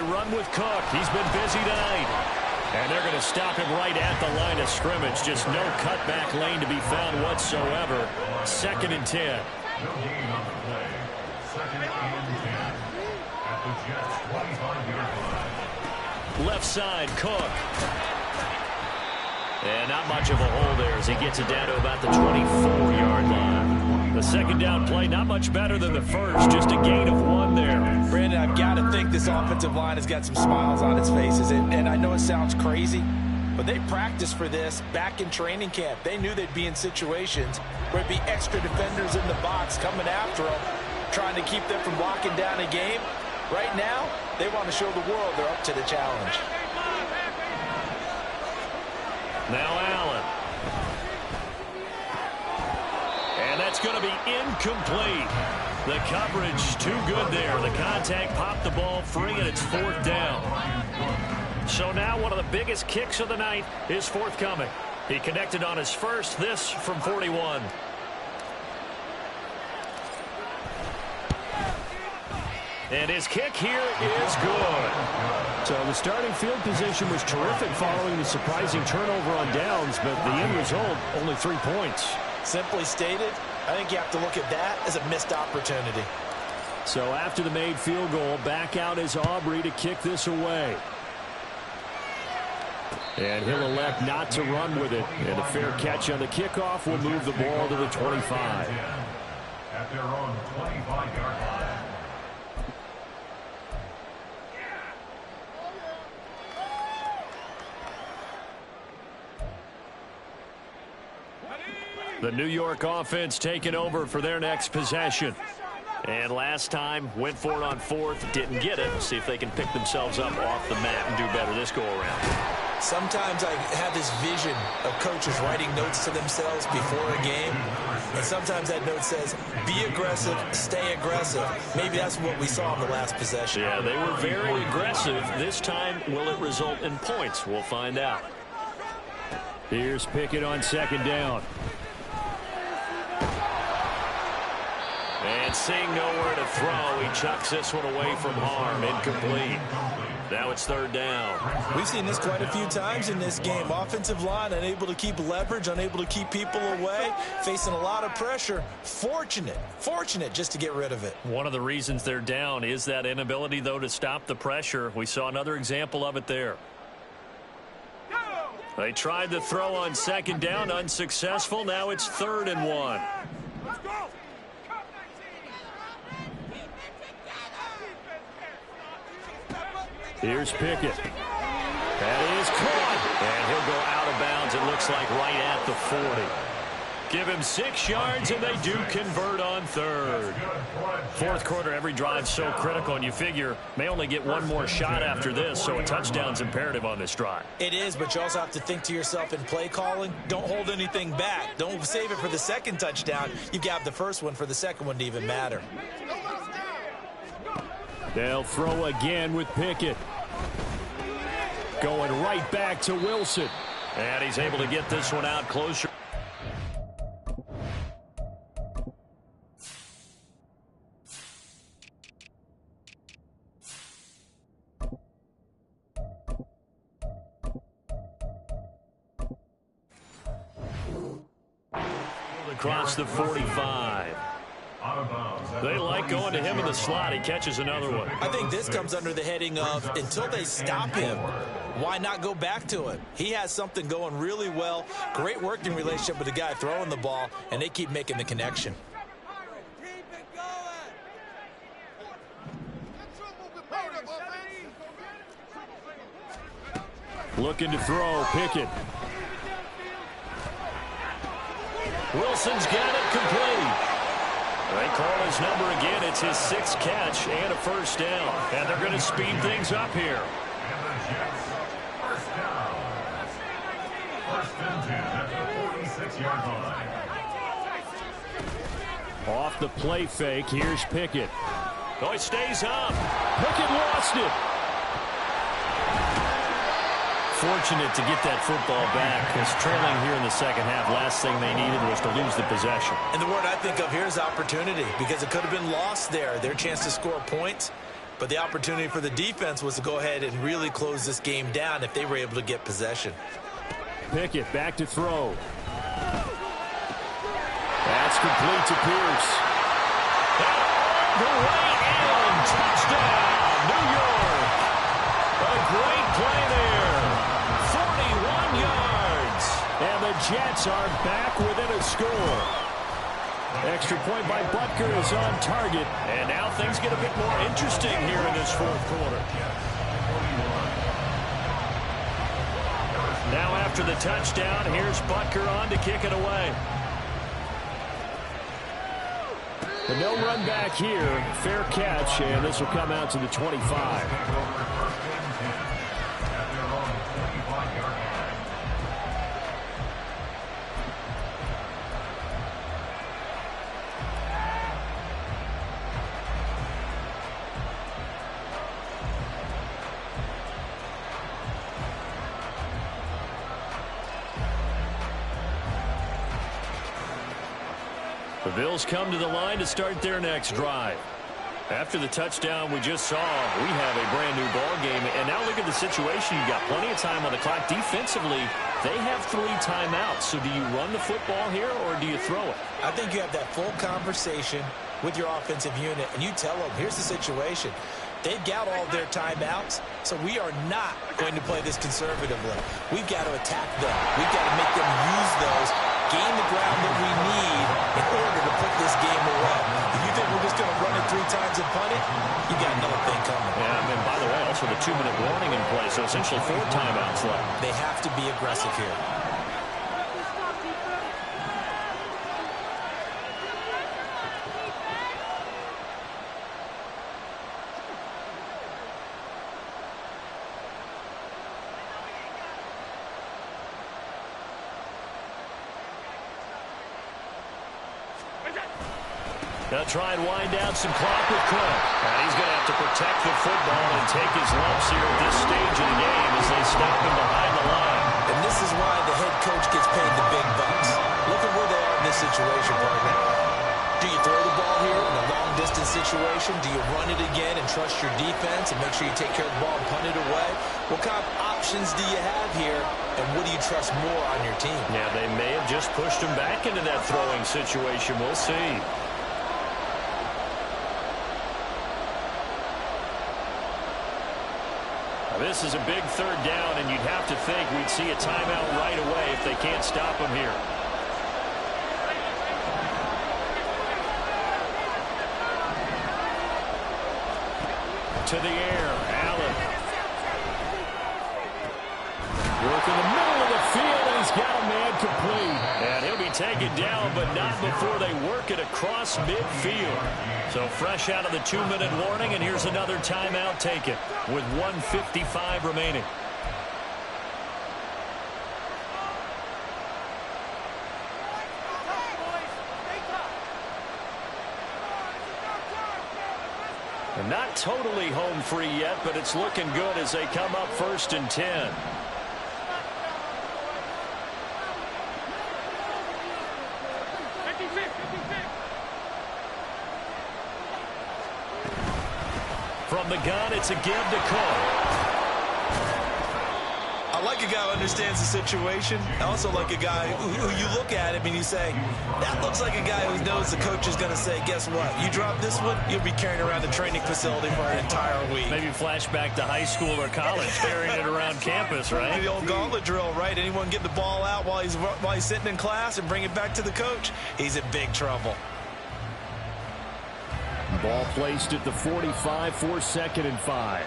run with Cook. He's been busy tonight. And they're going to stop him right at the line of scrimmage. Just no cutback lane to be found whatsoever. 2nd and 10. No gain on the play. 2nd and 10. At the Jets' 25-yard line. Left side, Cook. And not much of a hole there as he gets it down to about the 24-yard line. The 2nd down play, not much better than the first. Just a gain of 1 there. Brandon, I've got to think this offensive line has got some smiles on its faces. And I know it sounds crazy, but they practiced for this back in training camp. They knew they'd be in situations where there'd be extra defenders in the box coming after them, trying to keep them from locking down a game. Right now, they want to show the world they're up to the challenge. Now Allen. And that's going to be incomplete. The coverage too good there. The contact popped the ball free, and it's 4th down. So now one of the biggest kicks of the night is forthcoming. He connected on his first, this from 41. And his kick here is good. So the starting field position was terrific following the surprising turnover on downs, but the end result, only 3 points. Simply stated, I think you have to look at that as a missed opportunity. So after the made field goal, back out is Aubrey to kick this away. And he'll elect not to run with it. And a fair catch on the kickoff will move the ball to the 25. At their own 25-yard line. The New York offense taking over for their next possession. And last time, went for it on 4th, didn't get it. See if they can pick themselves up off the mat and do better this go-around. Sometimes I have this vision of coaches writing notes to themselves before a game. And sometimes that note says, be aggressive, stay aggressive. Maybe that's what we saw in the last possession. Yeah, they were very aggressive. This time, will it result in points? We'll find out. Here's Pickett on 2nd down. And seeing nowhere to throw, he chucks this one away from harm. Incomplete. Now it's 3rd down. We've seen this quite a few times in this game. Offensive line unable to keep leverage, unable to keep people away, facing a lot of pressure. Fortunate just to get rid of it. One of the reasons they're down is that inability, though, to stop the pressure. We saw another example of it there. They tried to throw on 2nd down, unsuccessful. Now it's 3rd and 1. Let's go. Here's Pickett. That is caught. And he'll go out of bounds, it looks like, right at the 40. Give him 6 yards, and they do convert on 3rd. 4th quarter, every drive so critical, and you figure may only get one more shot after this, so a touchdown's imperative on this drive. It is, but you also have to think to yourself in play calling, don't hold anything back. Don't save it for the 2nd touchdown. You've got the first one for the 2nd one to even matter. They'll throw again with Pickett. Going right back to Wilson. And he's able to get this one out closer. Across the 45. They like going to him in the slot. He catches another one. I think this comes under the heading of until they stop him, why not go back to it? He has something going really well. Great working relationship with the guy throwing the ball, and they keep making the connection. Looking to throw, Pickett. Wilson's got it complete. They call his number again. It's his 6th catch and a first down. And they're going to speed things up here. And the Jets, first down. 1st and 10 at the 46-yard line. Off the play fake, here's Pickett. Oh, he stays up. Pickett lost it. Fortunate to get that football back, because trailing here in the 2nd half, last thing they needed was to lose the possession. And the word I think of here is opportunity, because it could have been lost there. Their chance to score points. But the opportunity for the defense was to go ahead and really close this game down if they were able to get possession. Pickett back to throw. That's complete to Pierce. The way in. Touchdown, New York. A great play there. 41 yards. And the Jets are back within a score. Extra point by Butker is on target. And now things get a bit more interesting here in this fourth quarter. Now after the touchdown, here's Butker on to kick it away. The no run back here, fair catch, and this will come out to the 25. The Bills come to the line to start their next drive. After the touchdown we just saw, we have a brand new ball game. And now look at the situation. You got plenty of time on the clock. Defensively, they have 3 timeouts. So do you run the football here or do you throw it? I think you have that full conversation with your offensive unit, and you tell them, here's the situation. They've got all their timeouts, so we are not going to play this conservatively. We've got to attack them. We've got to make them use those, gain the ground that we need in order to put this game away. If you think we're just going to run it 3 times and punt it, you got another thing coming. Yeah, and by the way, also the 2-minute warning in play, so essentially 4 timeouts left. They have to be aggressive here. They'll try and wind down some clock with Cook. And he's going to have to protect the football and take his lumps here at this stage of the game as they stop him behind the line. And this is why the head coach gets paid the big bucks. Look at where they are in this situation, partner. Do you throw the ball here in a long-distance situation? Do you run it again and trust your defense and make sure you take care of the ball and punt it away? What kind of options do you have here, and what do you trust more on your team? Yeah, they may have just pushed him back into that throwing situation. We'll see. This is a big 3rd down, and you'd have to think we'd see a timeout right away if they can't stop him here. To the air, Allen. Work in the middle of the field, and he's got a man complete. And he'll be taken down, but not before they work it across midfield. So fresh out of the 2-minute warning, and here's another timeout taken with 1:55 remaining. And not totally home free yet, but it's looking good as they come up 1st and 10. From the gun, it's a give to Cook. I like a guy who understands the situation. I also like a guy who you look at him and you say, that looks like a guy who knows the coach is going to say, guess what? You drop this one, you'll be carrying around the training facility for an entire week. Maybe flashback to high school or college, carrying it around campus, right? The old gauntlet drill, right? Anyone get the ball out while he's sitting in class and bring it back to the coach? He's in big trouble. Ball placed at the 45 for 2nd and 5.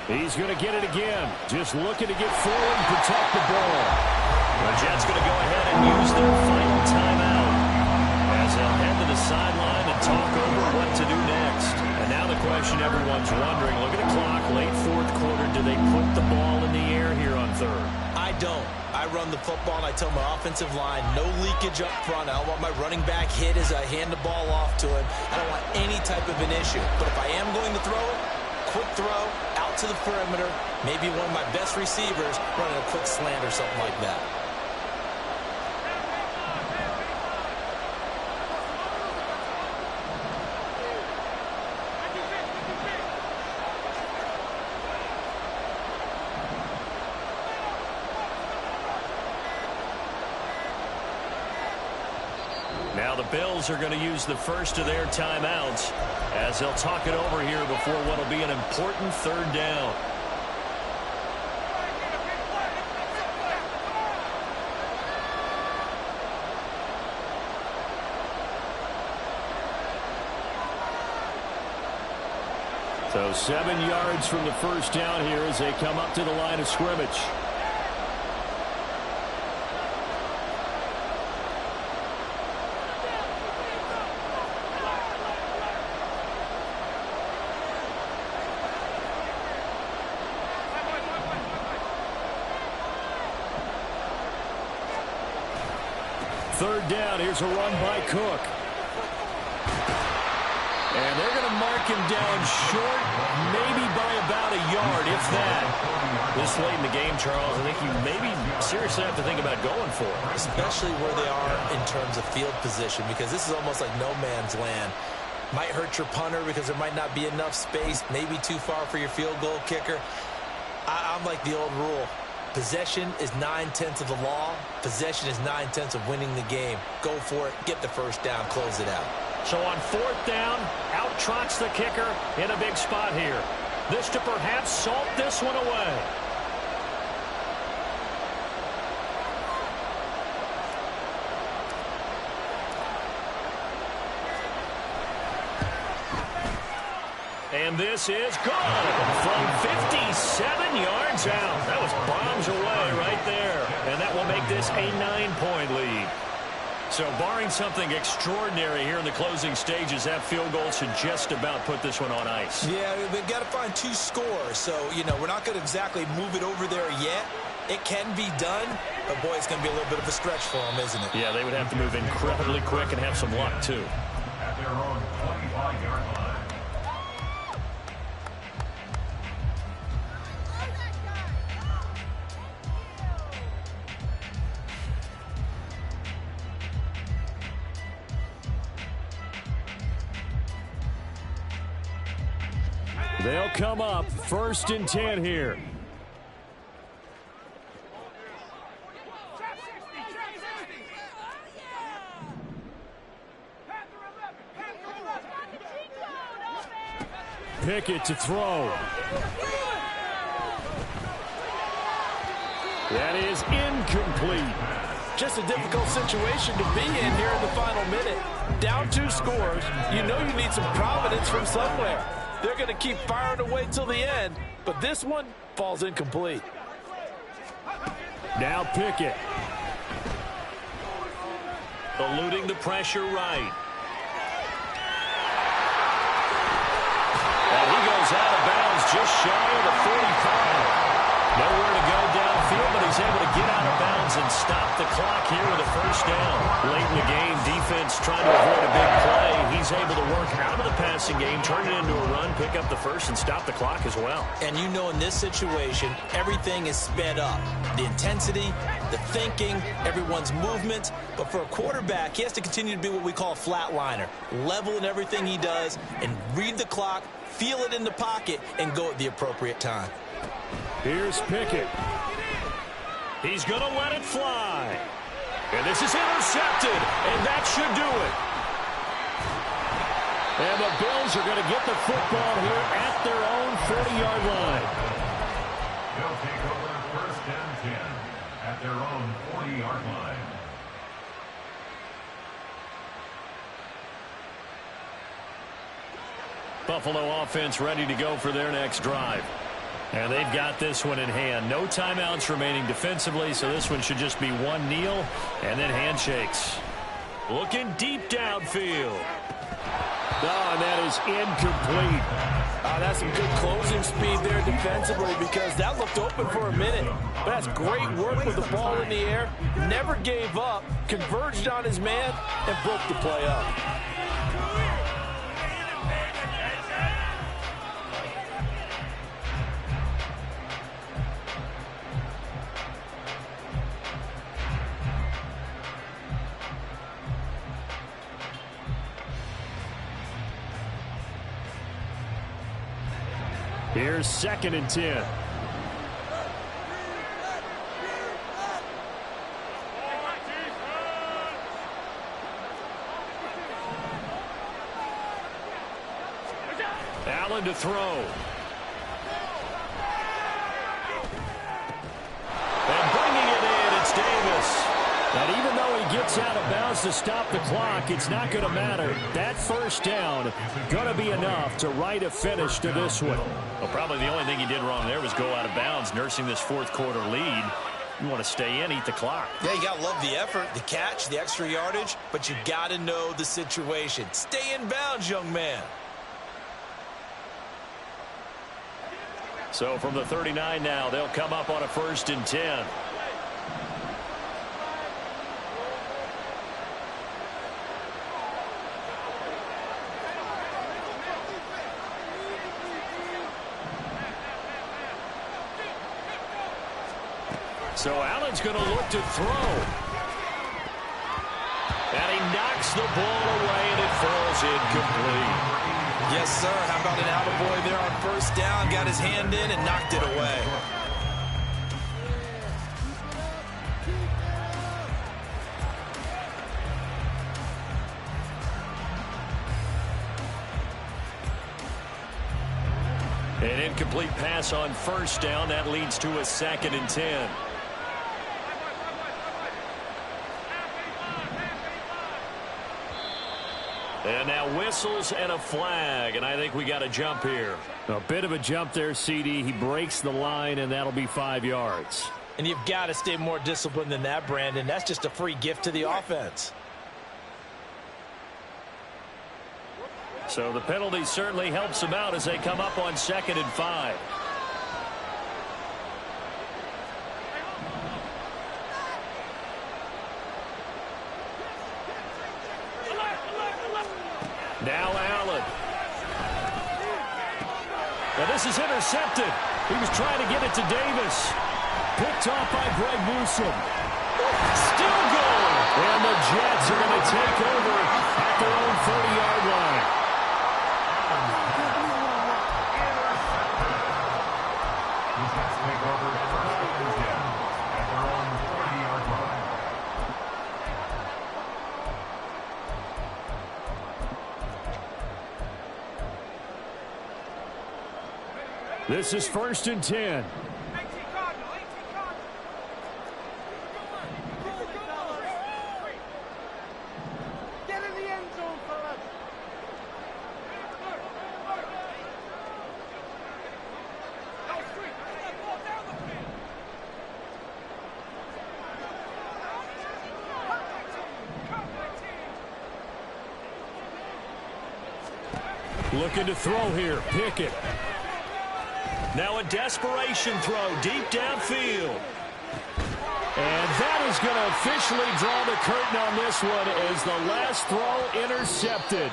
He's going to get it again. Just looking to get forward and protect the ball. The Jets going to go ahead and use their final timeout as they'll head to the sideline and talk over what to do next. And now the question everyone's wondering, look at the clock, late 4th quarter, do they put the ball in the air here on 3rd? I don't. I run the football and I tell my offensive line, no leakage up front. I don't want my running back hit as I hand the ball off to him. I don't want any type of an issue. But if I am going to throw it, quick throw out to the perimeter. Maybe one of my best receivers running a quick slant or something like that. Now the Bills are going to use the first of their timeouts as they'll talk it over here before what will be an important third down. So 7 yards from the first down here as they come up to the line of scrimmage. Third down, here's a run by Cook. And they're going to mark him down short, maybe by about a yard, if that. This late in the game, Charles, I think you maybe seriously have to think about going for it. Especially where they are in terms of field position, because this is almost like no man's land. Might hurt your punter because there might not be enough space, maybe too far for your field goal kicker. I'm like the old rule. Possession is 9/10 of the law. Possession is 9/10 of winning the game. Go for it. Get the first down. Close it out. So on fourth down, out trots the kicker in a big spot here. This to perhaps salt this one away. And this is good from 57 yards out. That was bombs away right there. And that will make this a 9-point lead. So barring something extraordinary here in the closing stages, that field goal should just about put this one on ice. Yeah, they've got to find 2 scores. So, you know, we're not going to exactly move it over there yet. It can be done, but, boy, it's going to be a little bit of a stretch for them, isn't it? Yeah, they would have to move incredibly quick and have some luck, too. At their own 25-yard line. They'll come up 1st and 10 here. Pickett to throw. That is incomplete. Just a difficult situation to be in here in the final minute. Down 2 scores. You know you need some providence from somewhere. They're going to keep firing away till the end, but this one falls incomplete. Now Pickett. Eluding the pressure right. And he goes out of bounds just shy of the 45. Nowhere to go downfield, but he's able to get out of bounds and stop the clock here with a first down. Late in the game, defense trying to avoid a big play. He's able to work out of the passing game, turn it into a run, pick up the first, and stop the clock as well. And you know in this situation, everything is sped up. The intensity, the thinking, everyone's movement. But for a quarterback, he has to continue to be what we call a flatliner. Level in everything he does and read the clock, feel it in the pocket, and go at the appropriate time. Here's Pickett. He's going to let it fly. And this is intercepted, and that should do it. And the Bills are going to get the football here at their own 40-yard line. They'll take over 1st and 10 at their own 40-yard line. Buffalo offense ready to go for their next drive. And they've got this one in hand. No timeouts remaining defensively, so this one should just be one kneel and then handshakes. Looking deep downfield. Oh, and that is incomplete. That's some good closing speed there defensively because that looked open for a minute. But that's great work with the ball in the air. Never gave up, converged on his man, and broke the play up. Here's 2nd and 10. Allen to throw. And bringing it in, it's Davis. And even though he gets out of bounds to stop the clock, it's not going to matter. That first down going to be enough to write a finish to this one. Well, probably the only thing he did wrong there was go out of bounds, nursing this fourth-quarter lead. You want to stay in, eat the clock. Yeah, you got to love the effort, the catch, the extra yardage, but you got to know the situation. Stay in bounds, young man. So from the 39 now, they'll come up on a 1st and 10. So Allen's going to look to throw. And he knocks the ball away, and it falls incomplete. Yes, sir. How about an attaboy there on 1st down? Got his hand in and knocked it away. An incomplete pass on 1st down. That leads to a 2nd and 10. And now whistles and a flag, and I think we got a jump here. A bit of a jump there, CD. He breaks the line, and that'll be 5 yards. And you've got to stay more disciplined than that, Brandon. That's just a free gift to the offense. So the penalty certainly helps them out as they come up on 2nd and 5. Now Allen. Now this is intercepted. He was trying to get it to Davis. Picked off by Greg Newsome. Still going. And the Jets are going to take over at their own 30-yard line. The Jets take over 1st and 10 at their own 30-yard line. This is 1st and 10. Get in the end zone, fellas. Looking to throw here. Pickett. Now a desperation throw deep downfield. And that is going to officially draw the curtain on this one as the last throw intercepted.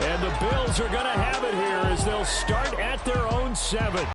And the Bills are going to have it here as they'll start at their own 7.